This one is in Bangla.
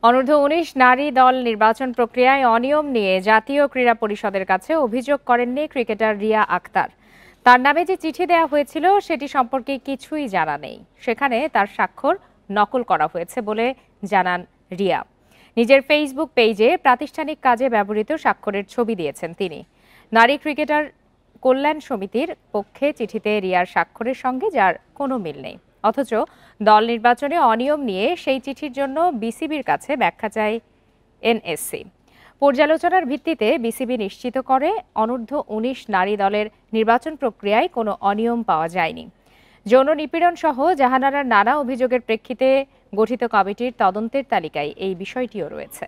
অনূর্ধ্ব-১৯ নারী দল নির্বাচন প্রক্রিয়ায় অনিয়ম নিয়ে জাতীয় ক্রীড়া পরিষদের কাছে অভিযোগ করেননি ক্রিকেটার রিয়া আক্তার। তার নামে যে চিঠি দেওয়া হয়েছিল সেটি সম্পর্কে কিছুই জানা নেই। সেখানে তার স্বাক্ষর নকল করা হয়েছে বলে জানান রিয়া। নিজের ফেসবুক পেজে প্রাতিষ্ঠানিক কাজে ব্যবহৃত স্বাক্ষরের ছবি দিয়েছেন তিনি। নারী ক্রিকেটার কল্যাণ সমিতির পক্ষে চিঠিতে রিয়ার স্বাক্ষরের সঙ্গে যার কোনো মিল নেই। অথচ দল নির্বাচনে অনিয়ম নিয়ে সেই চিঠির জন্য বিসিবির কাছে ব্যাখ্যা চায় এনএসসি। পর্যালোচনার ভিত্তিতে বিসিবি নিশ্চিত করে অনূর্ধ্ব-১৯ নারী দলের নির্বাচন প্রক্রিয়ায় কোনো অনিয়ম পাওয়া যায়নি। যৌন নিপীড়ন সহ জাহানারার নানা অভিযোগের প্রেক্ষিতে গঠিত কমিটির তদন্তের তালিকায় এই বিষয়টিও রয়েছে।